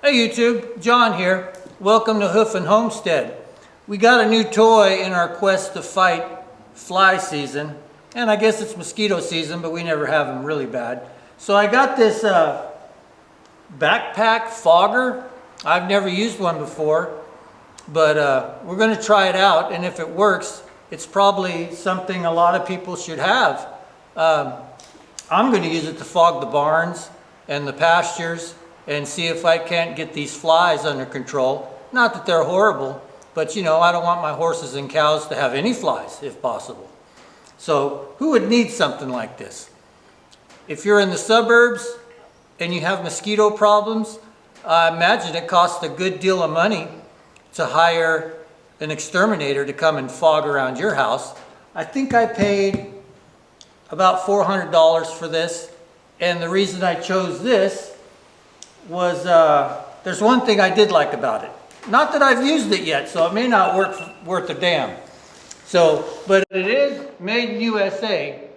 Hey YouTube, John here. Welcome to Hoof and Homestead. We got a new toy in our quest to fight fly season, and I guess it's mosquito season, but we never have them really bad. So I got this backpack fogger. I've never used one before, but we're going to try it out, and if it works, it's probably something a lot of people should have. I'm going to use it to fog the barns and the pastures and see if I can't get these flies under control. Not that they're horrible, but you know, I don't want my horses and cows to have any flies if possible. So who would need something like this? If you're in the suburbs and you have mosquito problems, I imagine it costs a good deal of money to hire an exterminator to come and fog around your house. I think I paid about $400 for this, and the reason I chose this was there's one thing I did like about it. Not that I've used it yet, so it may not work worth a damn. But it is made in USA.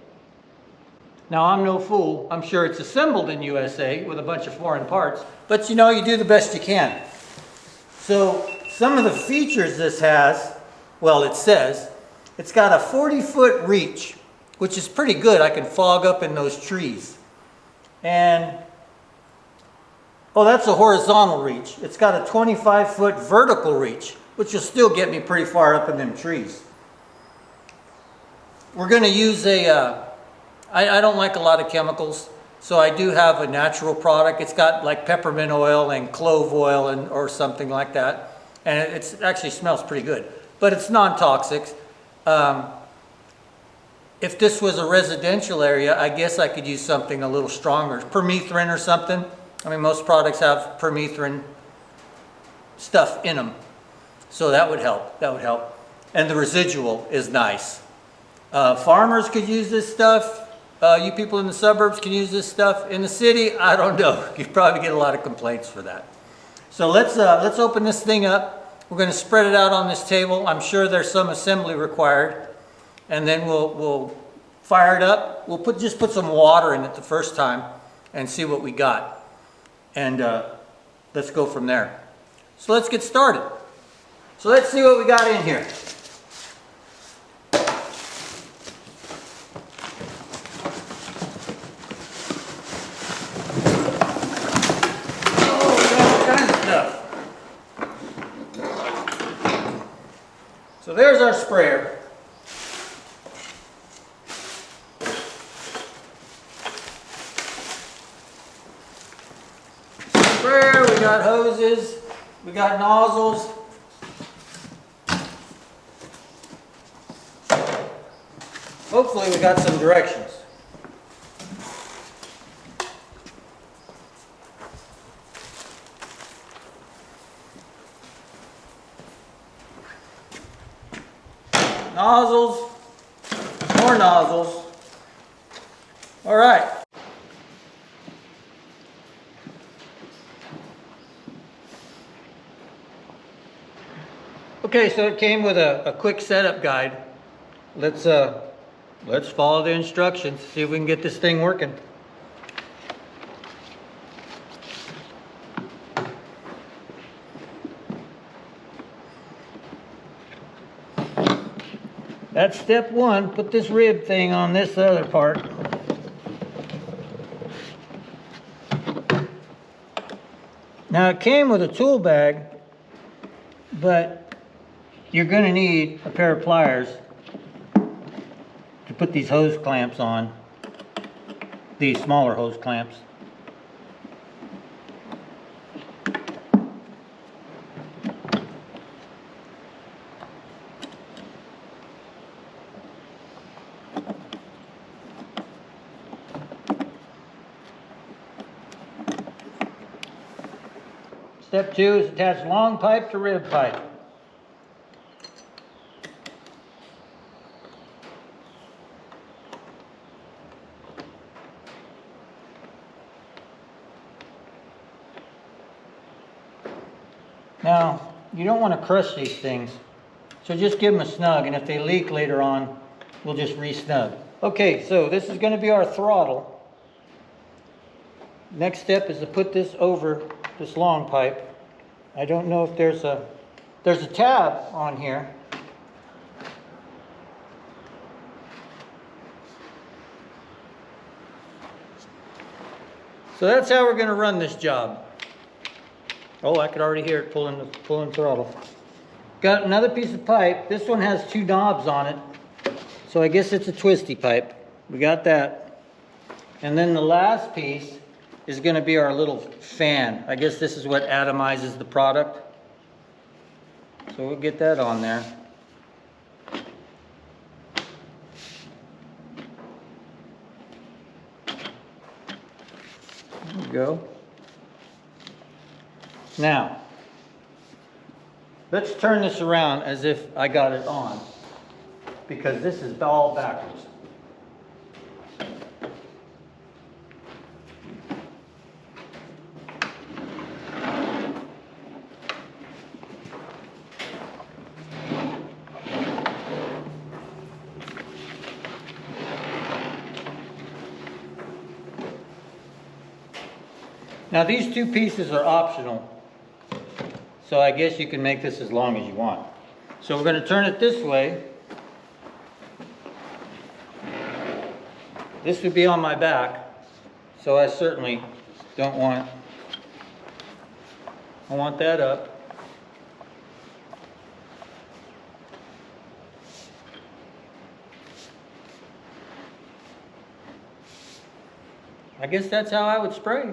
Now I'm no fool. I'm sure it's assembled in USA with a bunch of foreign parts, but you know, you do the best you can. So some of the features this has, well, it says it's got a 40-foot reach, which is pretty good. I can fog up in those trees. And oh, that's a horizontal reach. It's got a 25-foot vertical reach, which will still get me pretty far up in them trees. We're going to use I don't like a lot of chemicals, so I do have a natural product. It's got like peppermint oil and clove oil or something like that. And it actually smells pretty good, but it's non-toxic. If this was a residential area, I guess I could use something a little stronger, permethrin or something. I mean, most products have permethrin stuff in them, so that would help. That would help. And the residual is nice. Farmers could use this stuff. You people in the suburbs can use this stuff. In the city, I don't know. You'd probably get a lot of complaints for that. So let's open this thing up. We're going to spread it out on this table. I'm sure there's some assembly required, and then we'll fire it up. We'll just put some water in it the first time and see what we got. And let's go from there. So let's get started. So let's see what we got in here. Oh, we got all kinds of stuff. So there's our sprayer. We got hoses, we got nozzles. Hopefully we got some directions. Nozzles, more nozzles. All right. Okay, so it came with a quick setup guide. Let's follow the instructions, see if we can get this thing working. That's step one. Put this rib thing on this other part. Now it came with a tool bag, but you're going to need a pair of pliers to put these hose clamps on, these smaller hose clamps. Step two is attach long pipe to rib pipe. Now, you don't want to crush these things, so just give them a snug, and if they leak later on, we'll just re-snug. Okay, so this is going to be our throttle. Next step is to put this over this long pipe. I don't know if there's a tab on here. So that's how we're going to run this job. Oh, I could already hear it pulling throttle. Got another piece of pipe. This one has 2 knobs on it. So I guess it's a twisty pipe. We got that. And then the last piece is going to be our little fan. I guess this is what atomizes the product. So we'll get that on there. There we go. Now, let's turn this around as if I got it on, because this is all backwards. Now these 2 pieces are optional, so I guess you can make this as long as you want. So we're going to turn it this way. This would be on my back, so I certainly don't want, I want that up. I guess that's how I would spray.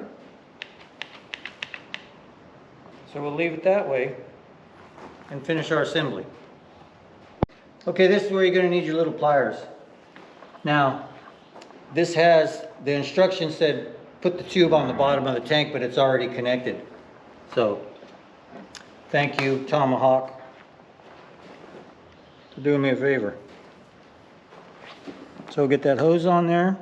So we'll leave it that way and finish our assembly. Okay, this is where you're going to need your little pliers. Now, this has, the instructions said put the tube on the bottom of the tank, but it's already connected. So, thank you, Tomahawk, for doing me a favor. So we'll get that hose on there.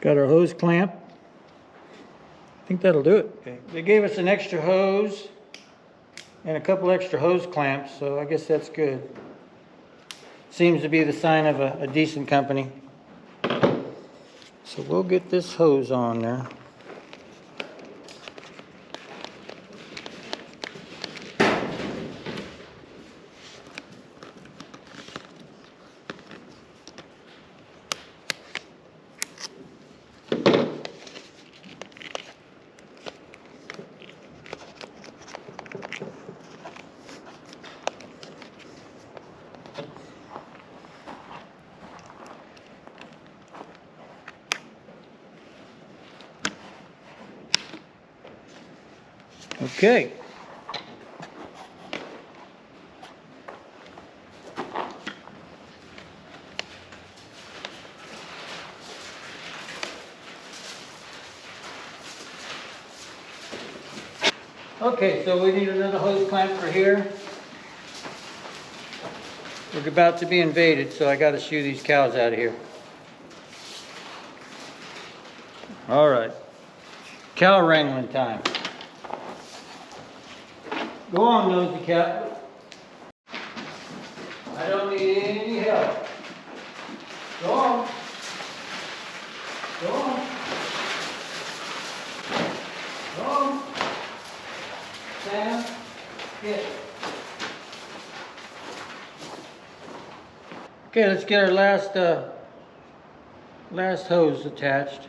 Got our hose clamp. I think that'll do it. Okay. They gave us an extra hose and a couple extra hose clamps, so I guess that's good. Seems to be the sign of a decent company. So we'll get this hose on there. Okay. Okay, so we need another hose clamp for here. We're about to be invaded, so I got to shoo these cows out of here. All right, cow wrangling time. Go on, nosy cat. I don't need any help. Go on. Go on. Go on. Sam, get. Okay, let's get our last hose attached.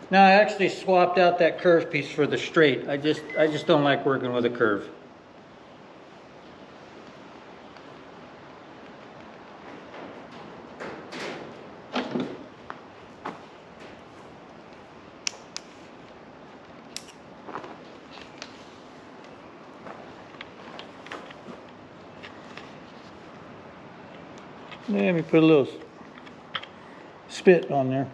Now I actually swapped out that curved piece for the straight. I just don't like working with a curve. Let me put a little spit on there.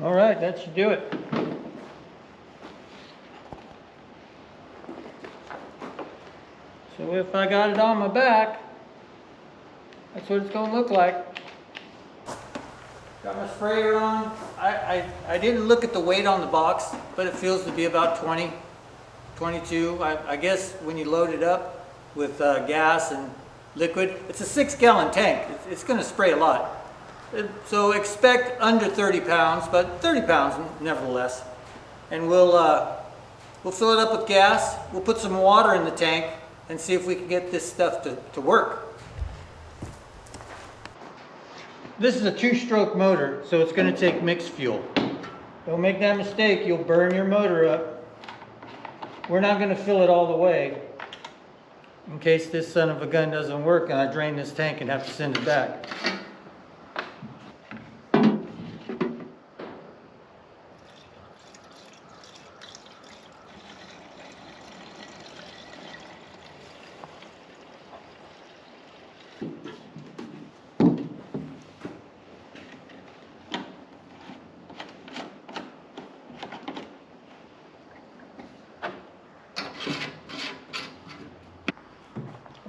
All right, that should do it. So if I got it on my back, that's what it's going to look like. Got my sprayer on. I didn't look at the weight on the box, but it feels to be about 20, 22. I guess when you load it up with gas and liquid, it's a 6-gallon tank. It's going to spray a lot. So expect under 30 pounds, but 30 pounds nevertheless. And we'll fill it up with gas. We'll put some water in the tank and see if we can get this stuff to work. This is a 2-stroke motor, so it's going to take mixed fuel. Don't make that mistake, you'll burn your motor up. We're not going to fill it all the way in case this son of a gun doesn't work and I drain this tank and have to send it back.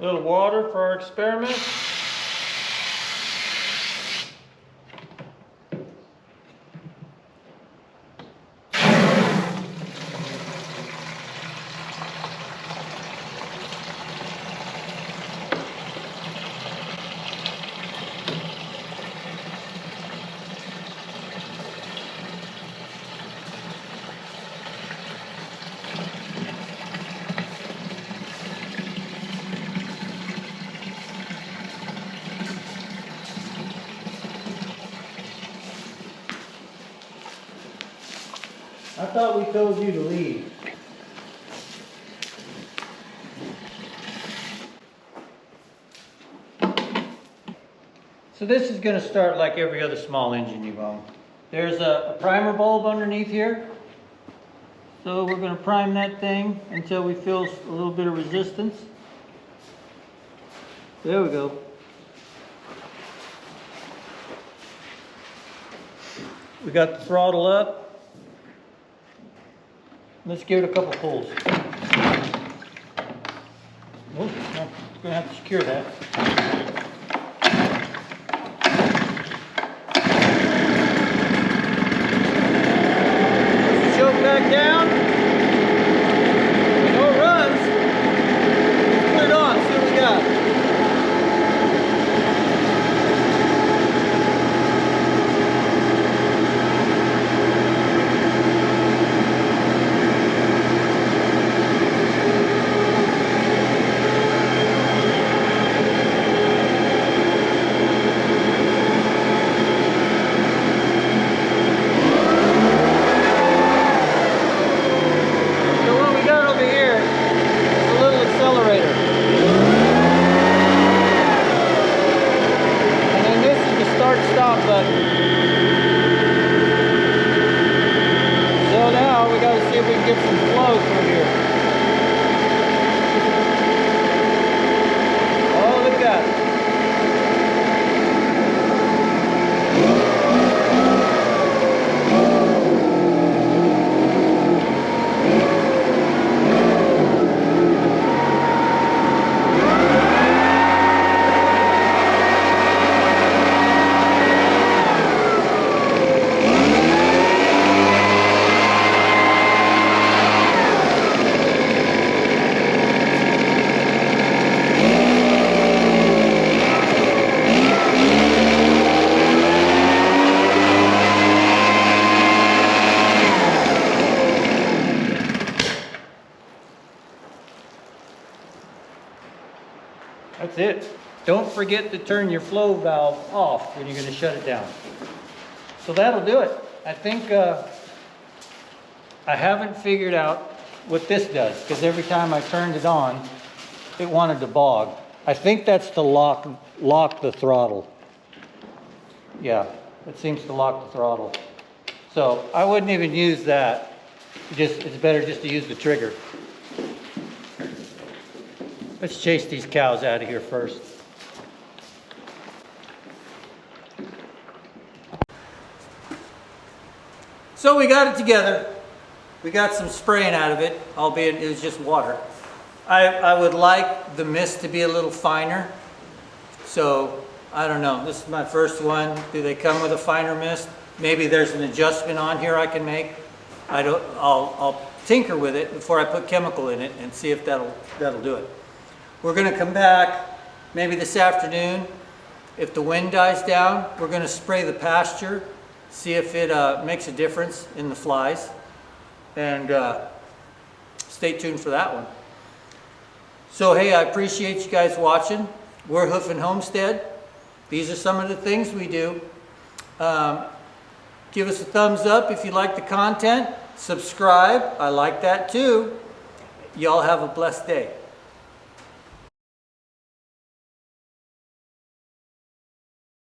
A little water for our experiment. I thought we told you to leave. So this is going to start like every other small engine you own. There's a primer bulb underneath here. So we're going to prime that thing until we feel a little bit of resistance. There we go. We got the throttle up. Let's give it a couple pulls. Oh, I'm going to have to secure that. Push the choke back down. No runs. Put it on, see what we got. Stop button. So now we got to see if we can get some flow through here. Oh, look at that. That's it. Don't forget to turn your flow valve off when you're going to shut it down. So that'll do it. I think I haven't figured out what this does, because every time I turned it on, it wanted to bog. I think that's to lock the throttle. Yeah, it seems to lock the throttle. So I wouldn't even use that. It's better just to use the trigger. Let's chase these cows out of here first. So we got it together. We got some spraying out of it, albeit it was just water. I would like the mist to be a little finer. So I don't know, this is my first one. Do they come with a finer mist? Maybe there's an adjustment on here I can make. I'll tinker with it before I put chemical in it and see if that'll do it. We're gonna come back maybe this afternoon. If the wind dies down, we're gonna spray the pasture, see if it makes a difference in the flies. And stay tuned for that one. So hey, I appreciate you guys watching. We're Hoof and Homestead. These are some of the things we do. Give us a thumbs up if you like the content. Subscribe, I like that too. Y'all have a blessed day.